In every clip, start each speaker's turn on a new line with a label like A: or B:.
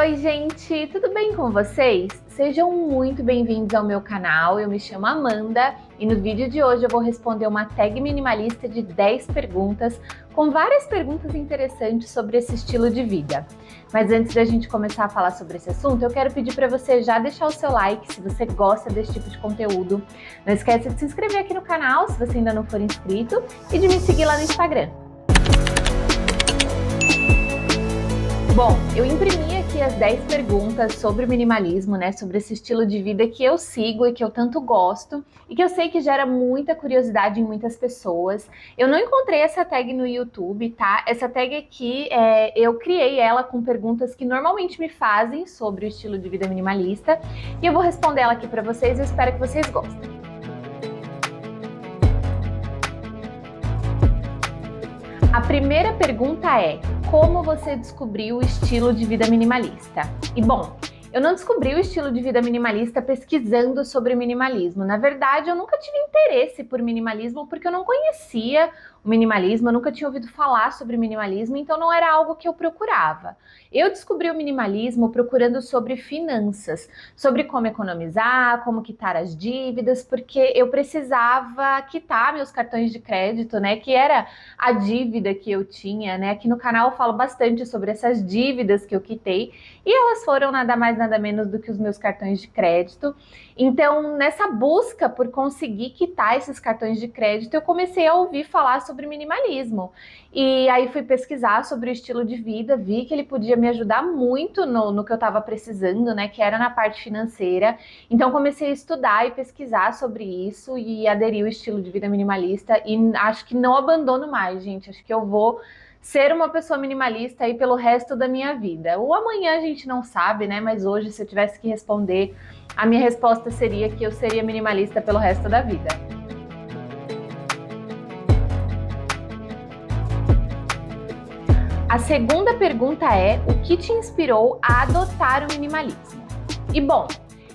A: Oi, gente, tudo bem com vocês? Sejam muito bem-vindos ao meu canal. Eu me chamo Amanda e no vídeo de hoje eu vou responder uma tag minimalista de 10 perguntas com várias perguntas interessantes sobre esse estilo de vida. Mas antes da gente começar a falar sobre esse assunto, eu quero pedir para você já deixar o seu like se você gosta desse tipo de conteúdo. Não esqueça de se inscrever aqui no canal se você ainda não for inscrito e de me seguir lá no Instagram. Bom, eu imprimi aqui as 10 perguntas sobre o minimalismo, né? Sobre esse estilo de vida que eu sigo e que eu tanto gosto e que eu sei que gera muita curiosidade em muitas pessoas. Eu não encontrei essa tag no YouTube, tá? Essa tag aqui, eu criei ela com perguntas que normalmente me fazem sobre o estilo de vida minimalista e eu vou responder ela aqui para vocês e eu espero que vocês gostem. A primeira pergunta é: como você descobriu o estilo de vida minimalista? E bom, eu não descobri o estilo de vida minimalista pesquisando sobre minimalismo. Na verdade, eu nunca tive interesse por minimalismo porque eu não conhecia o minimalismo, eu nunca tinha ouvido falar sobre minimalismo, então não era algo que eu procurava. Eu descobri o minimalismo procurando sobre finanças, sobre como economizar, como quitar as dívidas, porque eu precisava quitar meus cartões de crédito, né, que era a dívida que eu tinha, né? Aqui no canal eu falo bastante sobre essas dívidas que eu quitei e elas foram nada mais nada menos do que os meus cartões de crédito. Então, nessa busca por conseguir quitar esses cartões de crédito, eu comecei a ouvir falar sobre minimalismo. E aí fui pesquisar sobre o estilo de vida, vi que ele podia me ajudar muito no que eu estava precisando, né? Que era na parte financeira. Então comecei a estudar e pesquisar sobre isso e aderi ao estilo de vida minimalista e acho que não abandono mais, gente. Acho que eu vou ser uma pessoa minimalista aí pelo resto da minha vida. O amanhã a gente não sabe, né? Mas hoje, se eu tivesse que responder, a minha resposta seria que eu seria minimalista pelo resto da vida. A segunda pergunta é: o que te inspirou a adotar o minimalismo? E bom,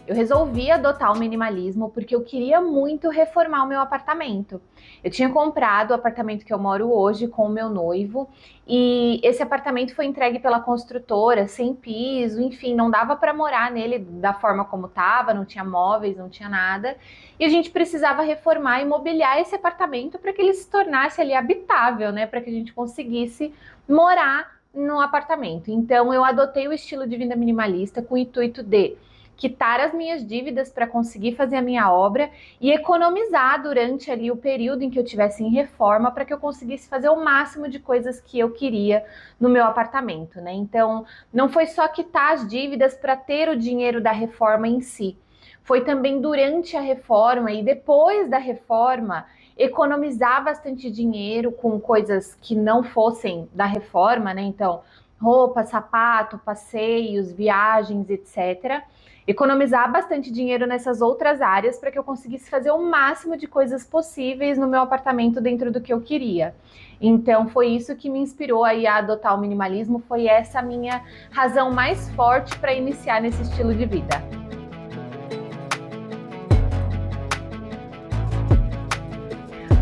A: eu resolvi adotar o minimalismo porque eu queria muito reformar o meu apartamento. Eu tinha comprado o apartamento que eu moro hoje com o meu noivo e esse apartamento foi entregue pela construtora, sem piso, enfim, não dava para morar nele da forma como estava, não tinha móveis, não tinha nada. E a gente precisava reformar e mobiliar esse apartamento para que ele se tornasse ali habitável, né, para que a gente conseguisse morar no apartamento. Então eu adotei o estilo de vida minimalista com o intuito de quitar as minhas dívidas para conseguir fazer a minha obra e economizar durante ali o período em que eu estivesse em reforma para que eu conseguisse fazer o máximo de coisas que eu queria no meu apartamento, né? Então, não foi só quitar as dívidas para ter o dinheiro da reforma em si. Foi também durante a reforma e depois da reforma economizar bastante dinheiro com coisas que não fossem da reforma, né? Então, roupa, sapato, passeios, viagens, etc. Economizar bastante dinheiro nessas outras áreas para que eu conseguisse fazer o máximo de coisas possíveis no meu apartamento dentro do que eu queria. Então foi isso que me inspirou aí a adotar o minimalismo, foi essa a minha razão mais forte para iniciar nesse estilo de vida.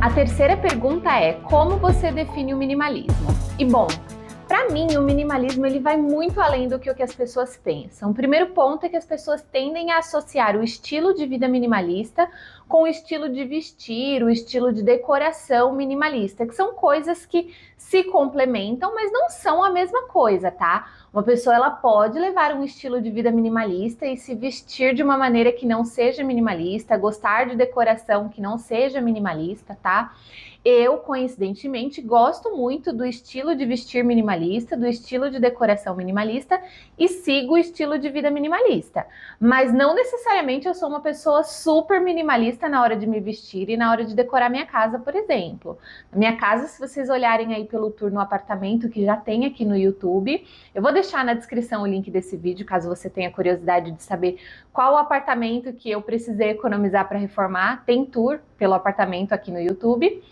A: A terceira pergunta é: como você define o minimalismo? E bom, para mim, o minimalismo ele vai muito além do que as pessoas pensam. O primeiro ponto é que as pessoas tendem a associar o estilo de vida minimalista com o estilo de vestir, o estilo de decoração minimalista, que são coisas que se complementam, mas não são a mesma coisa, tá? Uma pessoa ela pode levar um estilo de vida minimalista e se vestir de uma maneira que não seja minimalista, gostar de decoração que não seja minimalista, tá? Eu, coincidentemente, gosto muito do estilo de vestir minimalista, do estilo de decoração minimalista e sigo o estilo de vida minimalista. Mas não necessariamente eu sou uma pessoa super minimalista na hora de me vestir e na hora de decorar minha casa, por exemplo. Na minha casa, se vocês olharem aí pelo tour no apartamento que já tem aqui no YouTube, eu vou deixar na descrição o link desse vídeo, caso você tenha curiosidade de saber qual o apartamento que eu precisei economizar para reformar. Tem tour pelo apartamento aqui no YouTube.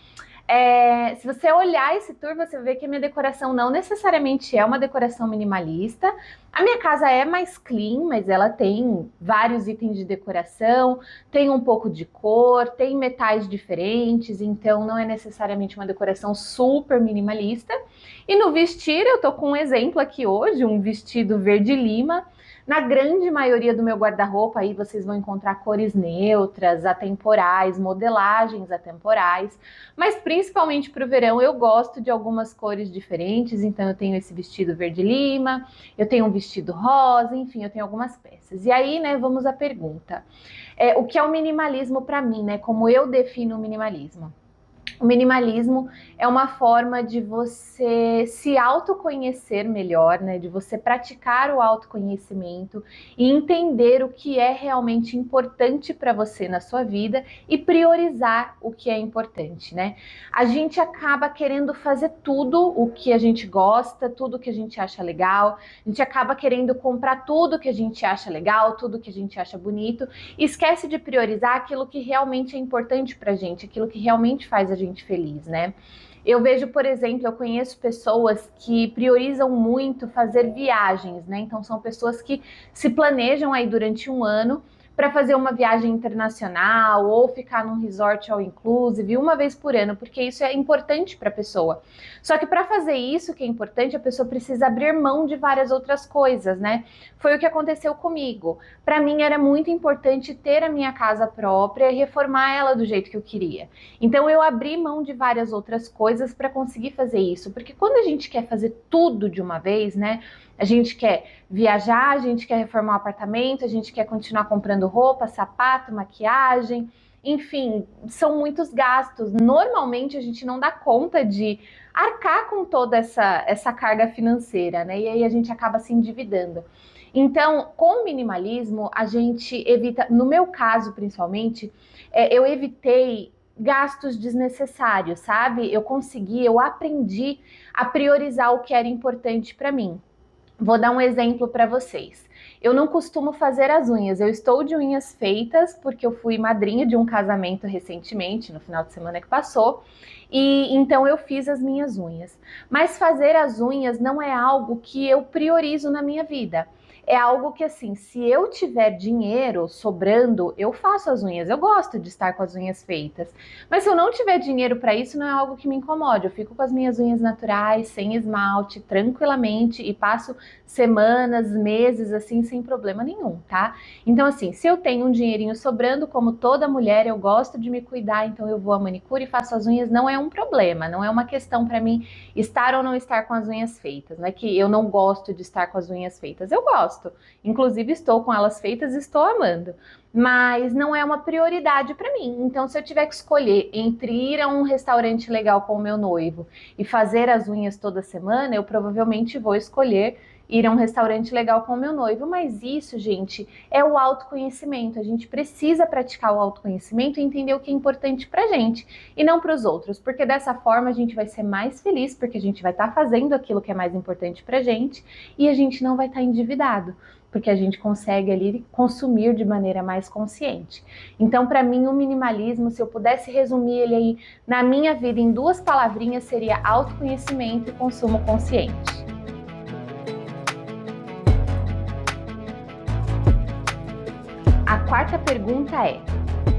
A: Se você olhar esse tour, você vê que a minha decoração não necessariamente é uma decoração minimalista. A minha casa é mais clean, mas ela tem vários itens de decoração, tem um pouco de cor, tem metais diferentes, então não é necessariamente uma decoração super minimalista. E no vestir, eu tô com um exemplo aqui hoje, um vestido verde lima. Na grande maioria do meu guarda-roupa, aí vocês vão encontrar cores neutras, atemporais, modelagens atemporais, mas principalmente para o verão eu gosto de algumas cores diferentes, então eu tenho esse vestido verde lima, eu tenho um vestido rosa, enfim, eu tenho algumas peças. E aí, né, vamos à pergunta. O que é o minimalismo para mim, né? Como eu defino o minimalismo? O minimalismo é uma forma de você se autoconhecer melhor, né? De você praticar o autoconhecimento e entender o que é realmente importante para você na sua vida e priorizar o que é importante, né? A gente acaba querendo fazer tudo o que a gente gosta, tudo que a gente acha legal, a gente acaba querendo comprar tudo que a gente acha legal, tudo que a gente acha bonito, e esquece de priorizar aquilo que realmente é importante pra gente, aquilo que realmente faz a gente feliz, né? Eu vejo, por exemplo, eu conheço pessoas que priorizam muito fazer viagens, né? Então são pessoas que se planejam aí durante um ano para fazer uma viagem internacional ou ficar num resort all inclusive uma vez por ano, porque isso é importante para a pessoa. Só que para fazer isso, que é importante, a pessoa precisa abrir mão de várias outras coisas, né? Foi o que aconteceu comigo. Para mim era muito importante ter a minha casa própria e reformar ela do jeito que eu queria. Então eu abri mão de várias outras coisas para conseguir fazer isso, porque quando a gente quer fazer tudo de uma vez, né? A gente quer viajar, a gente quer reformar o apartamento, a gente quer continuar comprando roupa, sapato, maquiagem, enfim, são muitos gastos. Normalmente a gente não dá conta de arcar com toda essa carga financeira, né? E aí a gente acaba se endividando. Então, com o minimalismo, a gente evita, no meu caso principalmente, eu evitei gastos desnecessários, sabe? Eu aprendi a priorizar o que era importante para mim. Vou dar um exemplo para vocês. Eu não costumo fazer as unhas. Eu estou de unhas feitas porque eu fui madrinha de um casamento recentemente, no final de semana que passou, e então eu fiz as minhas unhas. Mas fazer as unhas não é algo que eu priorizo na minha vida. É algo que, assim, se eu tiver dinheiro sobrando, eu faço as unhas. Eu gosto de estar com as unhas feitas. Mas se eu não tiver dinheiro para isso, não é algo que me incomode. Eu fico com as minhas unhas naturais, sem esmalte, tranquilamente e passo semanas, meses assim, sem problema nenhum, tá? Então, assim, se eu tenho um dinheirinho sobrando, como toda mulher, eu gosto de me cuidar, então eu vou à manicure e faço as unhas, não é um problema, não é uma questão para mim estar ou não estar com as unhas feitas, não é que eu não gosto de estar com as unhas feitas, eu gosto, inclusive estou com elas feitas e estou amando, mas não é uma prioridade para mim. Então, se eu tiver que escolher entre ir a um restaurante legal com o meu noivo e fazer as unhas toda semana, eu provavelmente vou escolher ir a um restaurante legal com o meu noivo. Mas isso, gente, é o autoconhecimento. A gente precisa praticar o autoconhecimento e entender o que é importante pra gente e não para os outros, porque dessa forma a gente vai ser mais feliz, porque a gente vai estar fazendo aquilo que é mais importante pra gente e a gente não vai estar endividado, porque a gente consegue ali consumir de maneira mais consciente. Então, para mim, o minimalismo, se eu pudesse resumir ele aí na minha vida em duas palavrinhas, seria autoconhecimento e consumo consciente. A quarta pergunta é: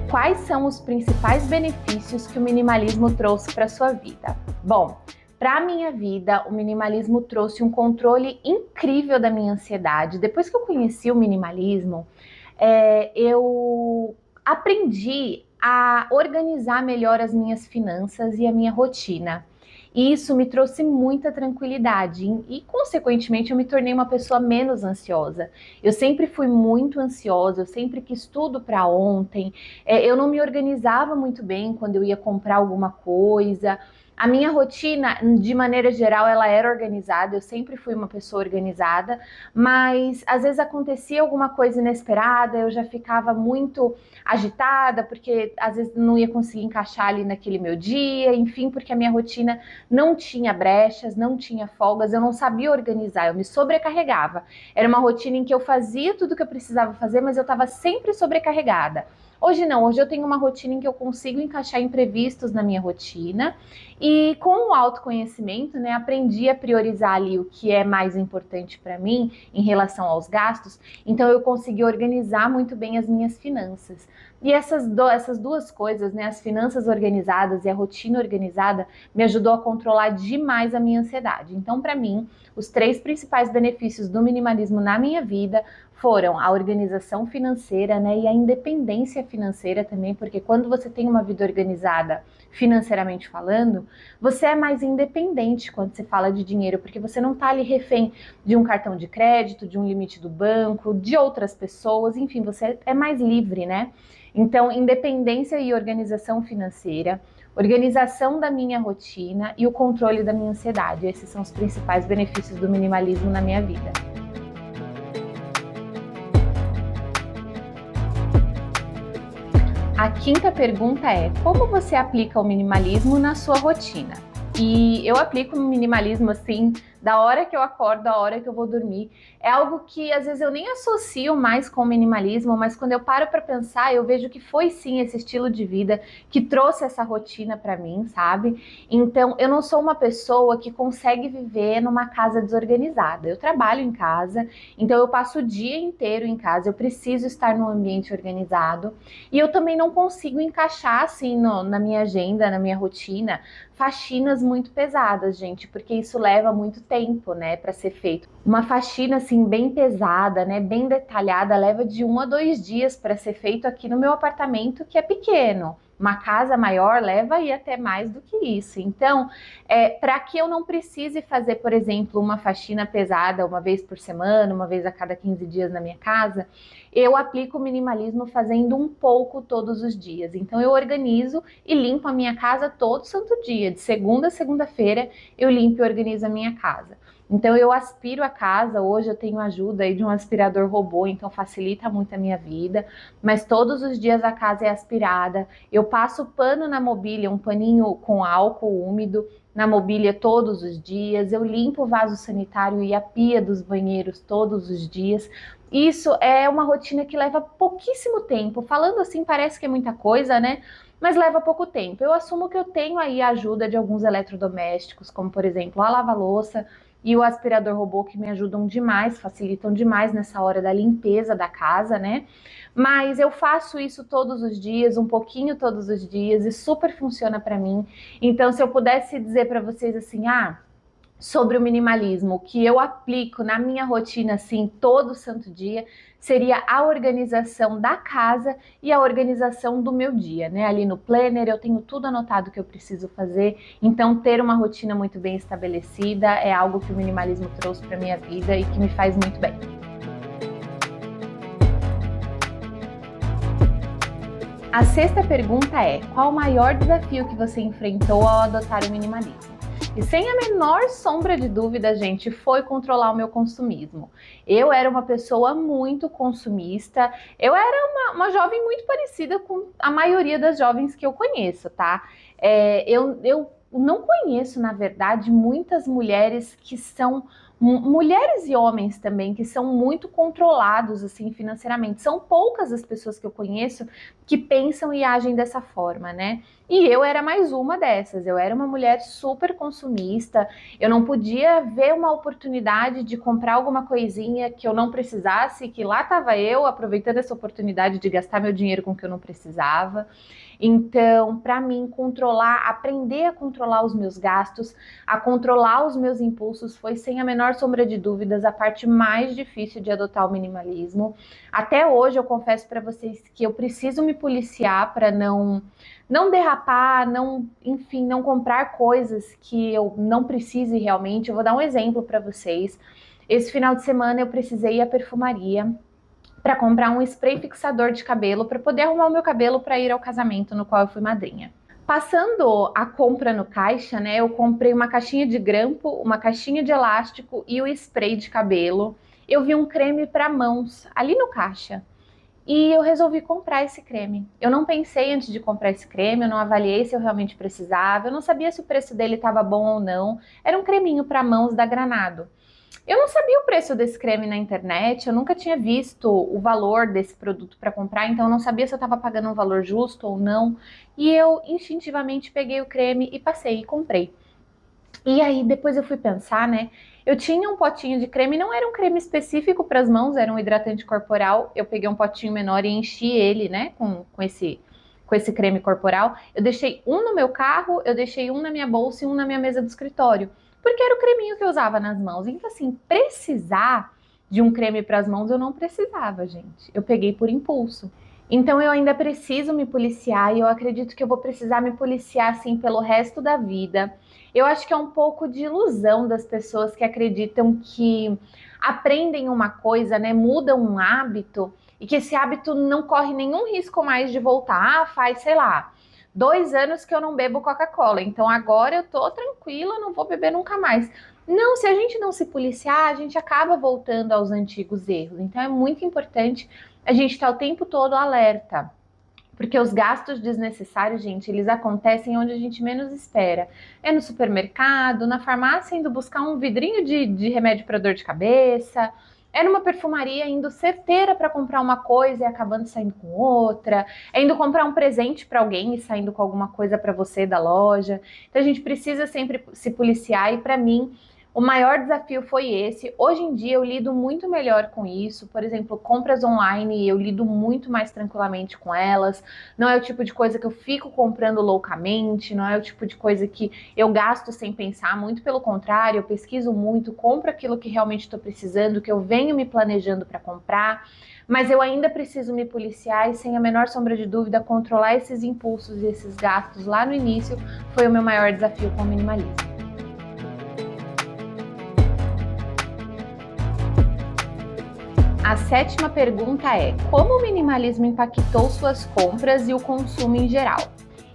A: quais são os principais benefícios que o minimalismo trouxe para sua vida? Bom, para a minha vida, o minimalismo trouxe um controle incrível da minha ansiedade. Depois que eu conheci o minimalismo, eu aprendi a organizar melhor as minhas finanças e a minha rotina. E isso me trouxe muita tranquilidade e, consequentemente, eu me tornei uma pessoa menos ansiosa. Eu sempre fui muito ansiosa, eu sempre quis tudo para ontem, eu não me organizava muito bem quando eu ia comprar alguma coisa. A minha rotina, de maneira geral, ela era organizada, eu sempre fui uma pessoa organizada, mas às vezes acontecia alguma coisa inesperada, eu já ficava muito agitada, porque às vezes não ia conseguir encaixar ali naquele meu dia, enfim, porque a minha rotina não tinha brechas, não tinha folgas, eu não sabia organizar, eu me sobrecarregava. Era uma rotina em que eu fazia tudo o que eu precisava fazer, mas eu estava sempre sobrecarregada. Hoje não, hoje eu tenho uma rotina em que eu consigo encaixar imprevistos na minha rotina e com o autoconhecimento, né, aprendi a priorizar ali o que é mais importante para mim em relação aos gastos, então eu consegui organizar muito bem as minhas finanças. E essas duas coisas, né, as finanças organizadas e a rotina organizada, me ajudou a controlar demais a minha ansiedade. Então, para mim, os três principais benefícios do minimalismo na minha vida foram a organização financeira, né, e a independência financeira também, porque quando você tem uma vida organizada financeiramente falando, você é mais independente quando você fala de dinheiro, porque você não está ali refém de um cartão de crédito, de um limite do banco, de outras pessoas, enfim, você é mais livre, né? Então, independência e organização financeira, organização da minha rotina e o controle da minha ansiedade. Esses são os principais benefícios do minimalismo na minha vida. A quinta pergunta é: como você aplica o minimalismo na sua rotina? E eu aplico o minimalismo assim, da hora que eu acordo, da hora que eu vou dormir. É algo que às vezes eu nem associo mais com o minimalismo, mas quando eu paro para pensar, eu vejo que foi sim esse estilo de vida que trouxe essa rotina para mim, sabe? Então, eu não sou uma pessoa que consegue viver numa casa desorganizada. Eu trabalho em casa, então eu passo o dia inteiro em casa, eu preciso estar num ambiente organizado. E eu também não consigo encaixar assim na minha agenda, na minha rotina, faxinas muito pesadas, gente, porque isso leva muito tempo, né, para ser feito. Uma faxina assim bem pesada, né, bem detalhada, leva de 1 a 2 dias para ser feito aqui no meu apartamento, que é pequeno. Uma casa maior leva aí até mais do que isso. Então, para que eu não precise fazer, por exemplo, uma faxina pesada uma vez por semana, uma vez a cada 15 dias na minha casa, eu aplico o minimalismo fazendo um pouco todos os dias. Então, eu organizo e limpo a minha casa todo santo dia. De segunda a segunda-feira, eu limpo e organizo a minha casa. Então, eu aspiro a casa. Hoje eu tenho ajuda aí de um aspirador robô, então facilita muito a minha vida. Mas todos os dias a casa é aspirada. Eu passo pano na mobília, um paninho com álcool úmido na mobília todos os dias. Eu limpo o vaso sanitário e a pia dos banheiros todos os dias. Isso é uma rotina que leva pouquíssimo tempo. Falando assim, parece que é muita coisa, né? Mas leva pouco tempo. Eu assumo que eu tenho aí a ajuda de alguns eletrodomésticos, como por exemplo a lava-louça e o aspirador robô, que me ajudam demais, facilitam demais nessa hora da limpeza da casa, né? Mas eu faço isso todos os dias, um pouquinho todos os dias, e super funciona para mim. Então, se eu pudesse dizer para vocês assim, sobre o minimalismo, que eu aplico na minha rotina assim todo santo dia, seria a organização da casa e a organização do meu dia, né? Ali no planner eu tenho tudo anotado que eu preciso fazer, então ter uma rotina muito bem estabelecida é algo que o minimalismo trouxe para minha vida e que me faz muito bem. A sexta pergunta é: qual o maior desafio que você enfrentou ao adotar o minimalismo? E sem a menor sombra de dúvida, gente, foi controlar o meu consumismo. Eu era uma pessoa muito consumista, eu era uma jovem muito parecida com a maioria das jovens que eu conheço, tá? Eu não conheço, na verdade, muitas mulheres que são mulheres e homens também que são muito controlados assim financeiramente. São poucas as pessoas que eu conheço que pensam e agem dessa forma, né? E eu era mais uma dessas. Eu era uma mulher super consumista. Eu não podia ver uma oportunidade de comprar alguma coisinha que eu não precisasse, que lá estava eu aproveitando essa oportunidade de gastar meu dinheiro com o que eu não precisava. Então, para mim, aprender a controlar os meus gastos, a controlar os meus impulsos, foi sem a menor sombra de dúvidas a parte mais difícil de adotar o minimalismo. Até hoje, eu confesso para vocês que eu preciso me policiar para não derrapar, enfim, não comprar coisas que eu não precise realmente. Eu vou dar um exemplo para vocês. Esse final de semana eu precisei ir à perfumaria para comprar um spray fixador de cabelo para poder arrumar o meu cabelo para ir ao casamento no qual eu fui madrinha. Passando a compra no caixa, né, eu comprei uma caixinha de grampo, uma caixinha de elástico e o spray de cabelo. Eu vi um creme para mãos ali no caixa. E eu resolvi comprar esse creme. Eu não pensei antes de comprar esse creme, eu não avaliei se eu realmente precisava, eu não sabia se o preço dele estava bom ou não. Era um creminho para mãos da Granado. Eu não sabia o preço desse creme na internet, eu nunca tinha visto o valor desse produto para comprar, então eu não sabia se eu estava pagando um valor justo ou não. E eu instintivamente peguei o creme e passei e comprei. E aí depois eu fui pensar, né? Eu tinha um potinho de creme, não era um creme específico para as mãos, era um hidratante corporal. Eu peguei um potinho menor e enchi ele, né, com esse creme corporal. Eu deixei um no meu carro, eu deixei um na minha bolsa e um na minha mesa do escritório, porque era o creminho que eu usava nas mãos. Então, assim, precisar de um creme para as mãos eu não precisava, gente. Eu peguei por impulso. Então eu ainda preciso me policiar e eu acredito que eu vou precisar me policiar assim pelo resto da vida. Eu acho que é um pouco de ilusão das pessoas que acreditam que aprendem uma coisa, né, mudam um hábito e que esse hábito não corre nenhum risco mais de voltar. Ah, faz, sei lá, 2 anos que eu não bebo Coca-Cola, então agora eu tô tranquila, não vou beber nunca mais. Não, se a gente não se policiar, a gente acaba voltando aos antigos erros. Então é muito importante a gente estar o tempo todo alerta. Porque os gastos desnecessários, gente, eles acontecem onde a gente menos espera. É no supermercado, na farmácia indo buscar um vidrinho de remédio para dor de cabeça, é numa perfumaria indo certeira para comprar uma coisa e acabando saindo com outra, é indo comprar um presente para alguém e saindo com alguma coisa para você da loja. Então a gente precisa sempre se policiar e para mim o maior desafio foi esse. Hoje em dia eu lido muito melhor com isso. Por exemplo, compras online, eu lido muito mais tranquilamente com elas. Não é o tipo de coisa que eu fico comprando loucamente, não é o tipo de coisa que eu gasto sem pensar. Muito pelo contrário, eu pesquiso muito, compro aquilo que realmente estou precisando, que eu venho me planejando para comprar. Mas eu ainda preciso me policiar e, sem a menor sombra de dúvida, controlar esses impulsos e esses gastos lá no início foi o meu maior desafio com o minimalismo. A sétima pergunta é: como o minimalismo impactou suas compras e o consumo em geral?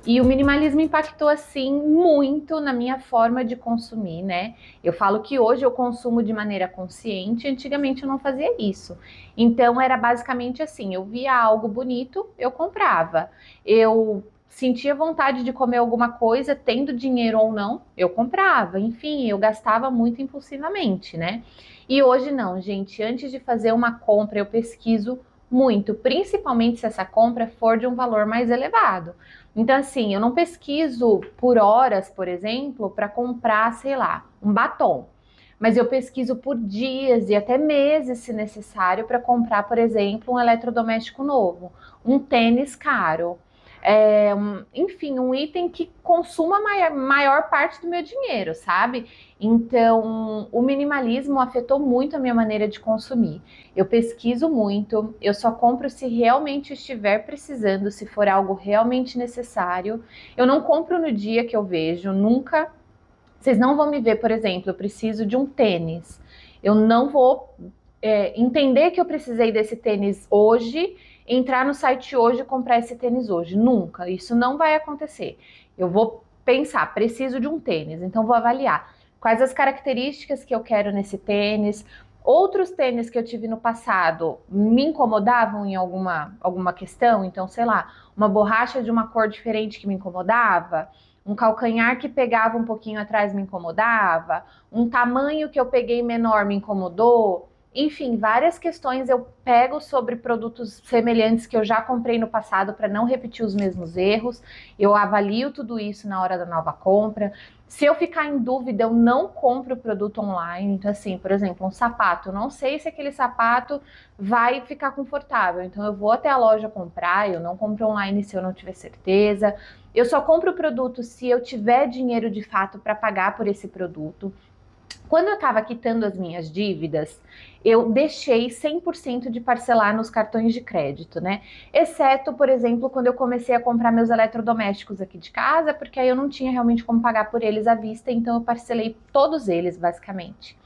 A: E o minimalismo impactou, assim, muito na minha forma de consumir, né? Eu falo que hoje eu consumo de maneira consciente, antigamente eu não fazia isso. Então era basicamente assim: eu via algo bonito, eu comprava. Eu sentia vontade de comer alguma coisa, tendo dinheiro ou não, eu comprava. Enfim, eu gastava muito impulsivamente, né? E hoje não, gente. Antes de fazer uma compra, eu pesquiso muito, principalmente se essa compra for de um valor mais elevado. Então, assim, eu não pesquiso por horas, por exemplo, para comprar, sei lá, um batom. Mas eu pesquiso por dias e até meses, se necessário, para comprar, por exemplo, um eletrodoméstico novo, um tênis caro. Enfim, um item que consuma a maior parte do meu dinheiro, sabe? Então, o minimalismo afetou muito a minha maneira de consumir. Eu pesquiso muito, eu só compro se realmente estiver precisando, se for algo realmente necessário. Eu não compro no dia que eu vejo, nunca. Vocês não vão me ver, por exemplo, eu preciso de um tênis. Eu não vou entender que eu precisei desse tênis hoje, entrar no site hoje e comprar esse tênis hoje. Nunca. Isso não vai acontecer. Eu vou pensar, preciso de um tênis, então vou avaliar quais as características que eu quero nesse tênis. Outros tênis que eu tive no passado me incomodavam em alguma questão, então, sei lá, uma borracha de uma cor diferente que me incomodava, um calcanhar que pegava um pouquinho atrás me incomodava, um tamanho que eu peguei menor me incomodou. Enfim, várias questões eu pego sobre produtos semelhantes que eu já comprei no passado para não repetir os mesmos erros. Eu avalio tudo isso na hora da nova compra. Se eu ficar em dúvida, eu não compro o produto online. Então, assim, por exemplo, um sapato. Eu não sei se aquele sapato vai ficar confortável. Então, eu vou até a loja comprar. Eu não compro online se eu não tiver certeza. Eu só compro o produto se eu tiver dinheiro de fato para pagar por esse produto. Quando eu estava quitando as minhas dívidas, eu deixei 100% de parcelar nos cartões de crédito, né? Exceto, por exemplo, quando eu comecei a comprar meus eletrodomésticos aqui de casa, porque aí eu não tinha realmente como pagar por eles à vista, então eu parcelei todos eles, basicamente.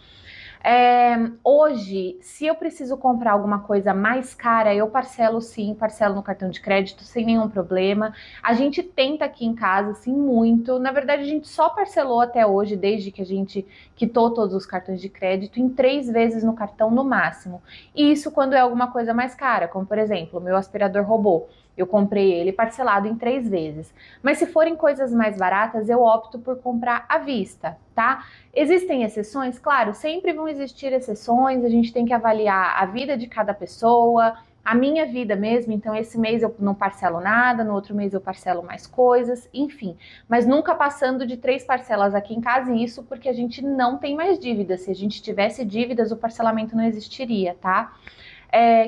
A: Hoje, se eu preciso comprar alguma coisa mais cara, eu parcelo sim, parcelo no cartão de crédito sem nenhum problema. A gente tenta aqui em casa, sim, muito. Na verdade, a gente só parcelou até hoje, desde que a gente quitou todos os cartões de crédito, em 3 vezes no cartão no máximo. E isso quando é alguma coisa mais cara, como por exemplo, o meu aspirador robô. Eu comprei ele parcelado em 3 vezes. Mas se forem coisas mais baratas, eu opto por comprar à vista, tá? Existem exceções? Claro, sempre vão existir exceções, a gente tem que avaliar a vida de cada pessoa, a minha vida mesmo, então esse mês eu não parcelo nada, no outro mês eu parcelo mais coisas, enfim. Mas nunca passando de 3 parcelas aqui em casa, e isso porque a gente não tem mais dívidas. Se a gente tivesse dívidas, o parcelamento não existiria, tá?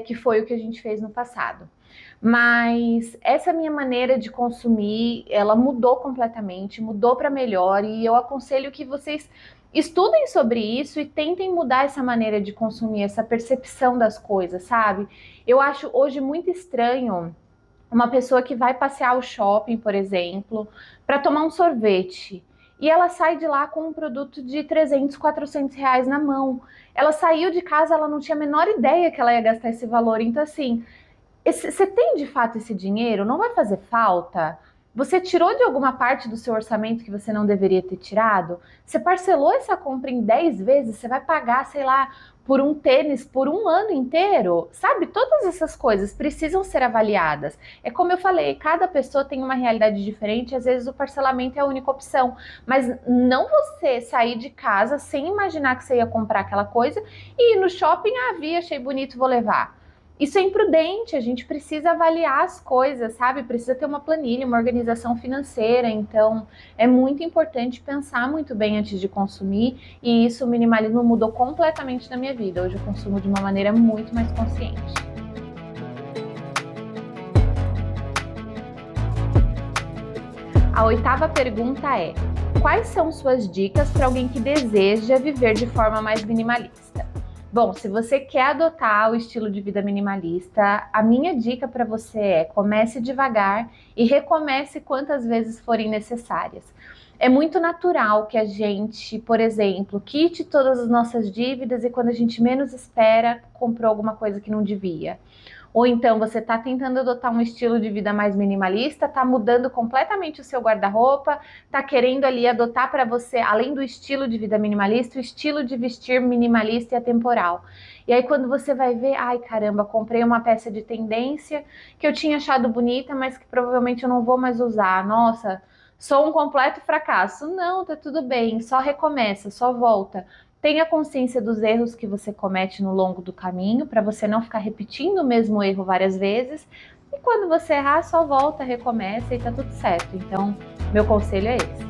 A: Que foi o que a gente fez no passado. Mas essa minha maneira de consumir, ela mudou completamente, mudou para melhor, e eu aconselho que vocês estudem sobre isso e tentem mudar essa maneira de consumir, essa percepção das coisas, sabe? Eu acho hoje muito estranho uma pessoa que vai passear ao shopping, por exemplo, para tomar um sorvete. E ela sai de lá com um produto de 300, 400 reais na mão. Ela saiu de casa, ela não tinha a menor ideia que ela ia gastar esse valor. Então, assim, você tem de fato esse dinheiro? Não vai fazer falta? Você tirou de alguma parte do seu orçamento que você não deveria ter tirado? Você parcelou essa compra em 10 vezes? Você vai pagar, sei lá, por um tênis por um ano inteiro? Sabe? Todas essas coisas precisam ser avaliadas. É como eu falei, cada pessoa tem uma realidade diferente, às vezes o parcelamento é a única opção. Mas não você sair de casa sem imaginar que você ia comprar aquela coisa e ir no shopping, vi, achei bonito, vou levar. Isso é imprudente, a gente precisa avaliar as coisas, sabe? Precisa ter uma planilha, uma organização financeira. Então, é muito importante pensar muito bem antes de consumir. E isso, o minimalismo mudou completamente na minha vida. Hoje eu consumo de uma maneira muito mais consciente. A 8ª pergunta é: quais são suas dicas para alguém que deseja viver de forma mais minimalista? Bom, se você quer adotar o estilo de vida minimalista, a minha dica para você é: comece devagar e recomece quantas vezes forem necessárias. É muito natural que a gente, por exemplo, quite todas as nossas dívidas e quando a gente menos espera, comprou alguma coisa que não devia. Ou então você está tentando adotar um estilo de vida mais minimalista, está mudando completamente o seu guarda-roupa, está querendo ali adotar para você, além do estilo de vida minimalista, o estilo de vestir minimalista e atemporal. E aí quando você vai ver, ai caramba, comprei uma peça de tendência que eu tinha achado bonita, mas que provavelmente eu não vou mais usar. Nossa, sou um completo fracasso. Não, tá tudo bem, só recomeça, só volta. Tenha consciência dos erros que você comete no longo do caminho, para você não ficar repetindo o mesmo erro várias vezes. E quando você errar, só volta, recomeça e tá tudo certo. Então, meu conselho é esse.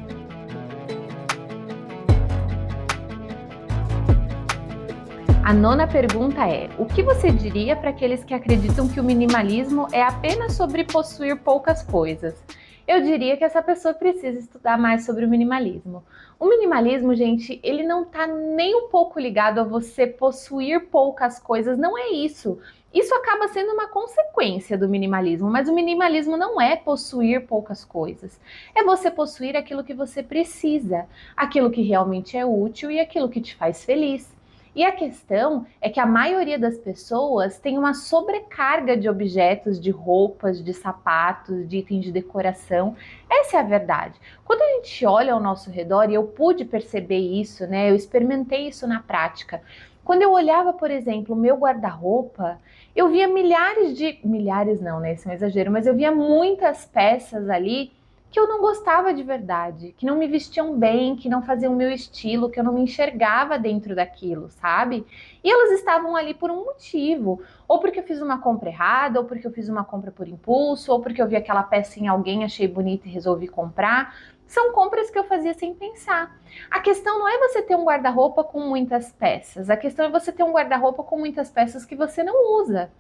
A: A 9ª pergunta é: o que você diria para aqueles que acreditam que o minimalismo é apenas sobre possuir poucas coisas? Eu diria que essa pessoa precisa estudar mais sobre o minimalismo. O minimalismo, gente, ele não está nem um pouco ligado a você possuir poucas coisas, não é isso. Isso acaba sendo uma consequência do minimalismo, mas o minimalismo não é possuir poucas coisas. É você possuir aquilo que você precisa, aquilo que realmente é útil e aquilo que te faz feliz. E a questão é que a maioria das pessoas tem uma sobrecarga de objetos, de roupas, de sapatos, de itens de decoração. Essa é a verdade. Quando a gente olha ao nosso redor, e eu pude perceber isso, né? Eu experimentei isso na prática. Quando eu olhava, por exemplo, o meu guarda-roupa, eu via milhares não, né? Esse é um exagero, mas eu via muitas peças ali que eu não gostava de verdade, que não me vestiam bem, que não faziam o meu estilo, que eu não me enxergava dentro daquilo, sabe? E elas estavam ali por um motivo, ou porque eu fiz uma compra errada, ou porque eu fiz uma compra por impulso, ou porque eu vi aquela peça em alguém, achei bonita e resolvi comprar. São compras que eu fazia sem pensar. A questão não é você ter um guarda-roupa com muitas peças, a questão é você ter um guarda-roupa com muitas peças que você não usa.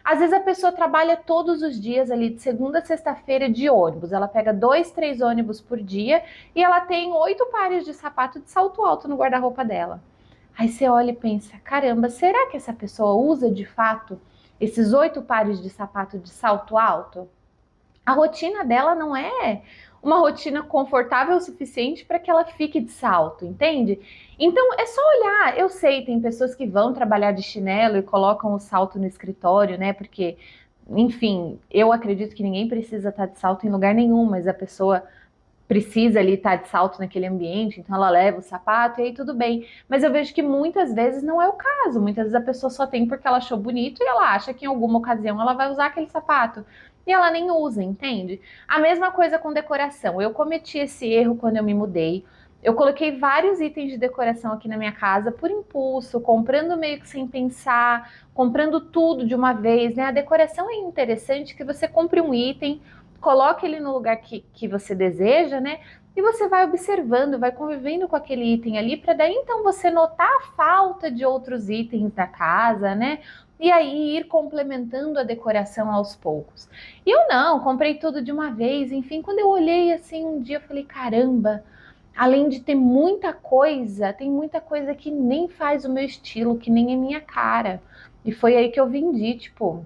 A: Às vezes a pessoa trabalha todos os dias ali, de segunda a sexta-feira, de ônibus. Ela pega 2, 3 ônibus por dia e ela tem 8 pares de sapato de salto alto no guarda-roupa dela. Aí você olha e pensa, caramba, será que essa pessoa usa de fato esses 8 pares de sapato de salto alto? A rotina dela não é uma rotina confortável o suficiente para que ela fique de salto, entende? Então é só olhar. Eu sei, tem pessoas que vão trabalhar de chinelo e colocam o salto no escritório, né? Porque, enfim, eu acredito que ninguém precisa estar de salto em lugar nenhum, mas a pessoa precisa ali estar de salto naquele ambiente, então ela leva o sapato e aí tudo bem. Mas eu vejo que muitas vezes não é o caso. Muitas vezes a pessoa só tem porque ela achou bonito e ela acha que em alguma ocasião ela vai usar aquele sapato. E ela nem usa, entende? A mesma coisa com decoração. Eu cometi esse erro quando eu me mudei. Eu coloquei vários itens de decoração aqui na minha casa por impulso, comprando meio que sem pensar, comprando tudo de uma vez, né? A decoração é interessante que você compre um item, coloque ele no lugar que você deseja, né? E você vai observando, vai convivendo com aquele item ali, para daí então você notar a falta de outros itens da casa, né? E aí ir complementando a decoração aos poucos. E eu não, comprei tudo de uma vez, enfim, quando eu olhei assim um dia, eu falei, caramba, além de ter muita coisa, tem muita coisa que nem faz o meu estilo, que nem é minha cara. E foi aí que eu vendi, tipo,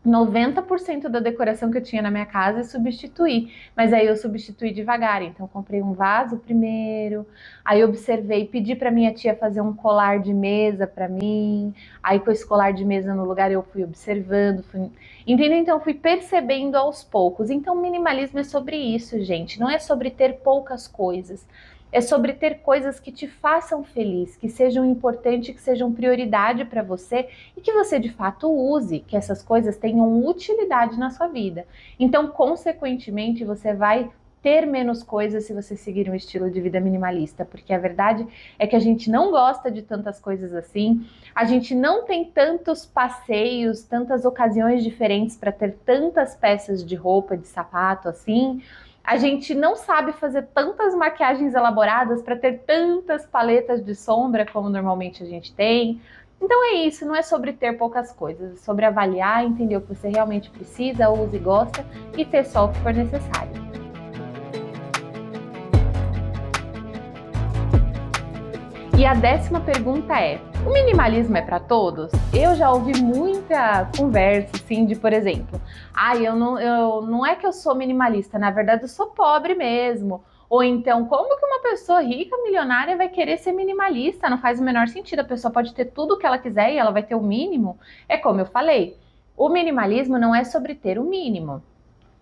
A: 90% da decoração que eu tinha na minha casa e substituí. Mas aí eu substituí devagar. Então, comprei um vaso primeiro, aí observei, pedi para minha tia fazer um colar de mesa para mim. Aí, com esse colar de mesa no lugar, eu fui observando. Entendeu? Então, fui percebendo aos poucos. Então, minimalismo é sobre isso, gente. Não é sobre ter poucas coisas. É sobre ter coisas que te façam feliz, que sejam importantes, que sejam prioridade para você e que você de fato use, que essas coisas tenham utilidade na sua vida. Então, consequentemente, você vai ter menos coisas se você seguir um estilo de vida minimalista, porque a verdade é que a gente não gosta de tantas coisas assim, a gente não tem tantos passeios, tantas ocasiões diferentes para ter tantas peças de roupa, de sapato assim. A gente não sabe fazer tantas maquiagens elaboradas para ter tantas paletas de sombra como normalmente a gente tem. Então é isso, não é sobre ter poucas coisas, é sobre avaliar, entender o que você realmente precisa, usa e gosta e ter só o que for necessário. E a 10ª pergunta é: o minimalismo é para todos? Eu já ouvi muita conversa, assim, de, por exemplo, eu não é que eu sou minimalista, na verdade eu sou pobre mesmo. Ou então, como que uma pessoa rica, milionária, vai querer ser minimalista? Não faz o menor sentido. A pessoa pode ter tudo o que ela quiser e ela vai ter o mínimo. É como eu falei, o minimalismo não é sobre ter o mínimo.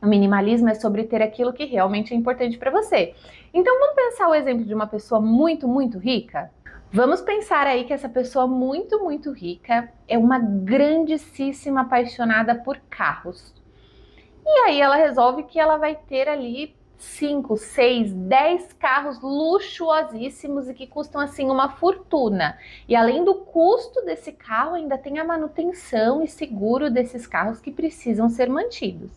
A: O minimalismo é sobre ter aquilo que realmente é importante para você. Então, vamos pensar o exemplo de uma pessoa muito, muito rica? Vamos pensar aí que essa pessoa muito, muito rica é uma grandíssima apaixonada por carros. E aí ela resolve que ela vai ter ali 5, 6, 10 carros luxuosíssimos e que custam assim uma fortuna. E além do custo desse carro, ainda tem a manutenção e seguro desses carros que precisam ser mantidos.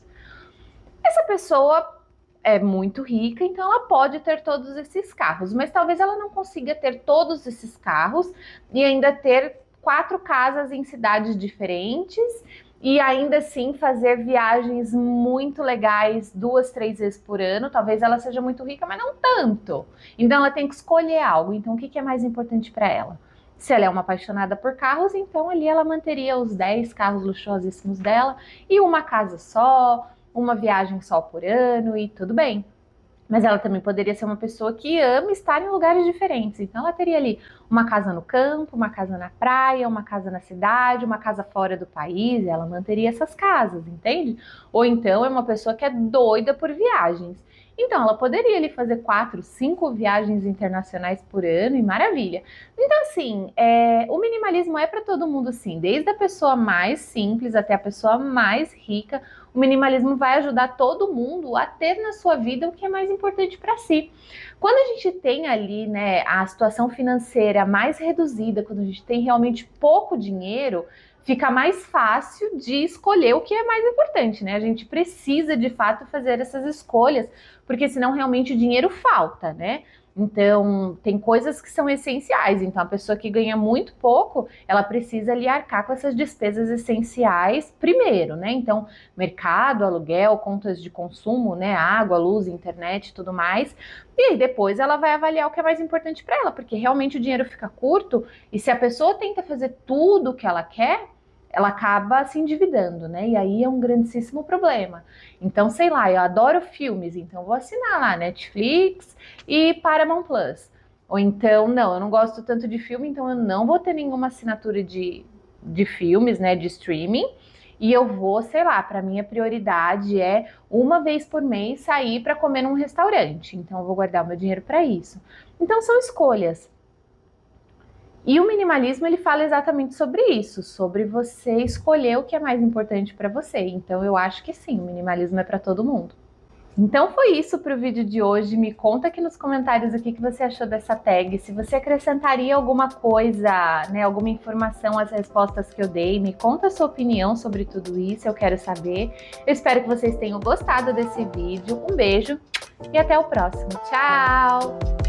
A: Essa pessoa é muito rica, então ela pode ter todos esses carros, mas talvez ela não consiga ter todos esses carros e ainda ter 4 casas em cidades diferentes e ainda assim fazer viagens muito legais 2, 3 vezes por ano. Talvez ela seja muito rica, mas não tanto. Então ela tem que escolher algo. Então o que é mais importante para ela? Se ela é uma apaixonada por carros, então ali ela manteria os 10 carros luxuosíssimos dela e uma casa só, uma viagem só por ano e tudo bem. Mas ela também poderia ser uma pessoa que ama estar em lugares diferentes. Então ela teria ali uma casa no campo, uma casa na praia, uma casa na cidade, uma casa fora do país, e ela manteria essas casas, entende? Ou então é uma pessoa que é doida por viagens. Então ela poderia ali fazer 4, 5 viagens internacionais por ano e maravilha. Então assim, o minimalismo é para todo mundo sim, desde a pessoa mais simples até a pessoa mais rica. O minimalismo vai ajudar todo mundo a ter na sua vida o que é mais importante para si. Quando a gente tem ali, né, a situação financeira mais reduzida, quando a gente tem realmente pouco dinheiro, fica mais fácil de escolher o que é mais importante, né? A gente precisa de fato fazer essas escolhas, porque senão realmente o dinheiro falta, né? Então, tem coisas que são essenciais. Então, a pessoa que ganha muito pouco, ela precisa ali arcar com essas despesas essenciais primeiro, né? Então, mercado, aluguel, contas de consumo, né? Água, luz, internet e tudo mais. E aí, depois ela vai avaliar o que é mais importante para ela, porque realmente o dinheiro fica curto e se a pessoa tenta fazer tudo o que ela quer, ela acaba se endividando, né? E aí é um grandíssimo problema. Então, sei lá, eu adoro filmes, então vou assinar lá Netflix e Paramount Plus. Ou então, não, eu não gosto tanto de filme, então eu não vou ter nenhuma assinatura de filmes, né, de streaming. E eu vou, sei lá, para mim a prioridade é uma vez por mês sair para comer num restaurante. Então eu vou guardar o meu dinheiro para isso. Então são escolhas. E o minimalismo ele fala exatamente sobre isso, sobre você escolher o que é mais importante para você. Então eu acho que sim, o minimalismo é para todo mundo. Então foi isso para o vídeo de hoje. Me conta aqui nos comentários o que você achou dessa tag. Se você acrescentaria alguma coisa, né, alguma informação às respostas que eu dei, me conta a sua opinião sobre tudo isso, eu quero saber. Eu espero que vocês tenham gostado desse vídeo. Um beijo e até o próximo. Tchau!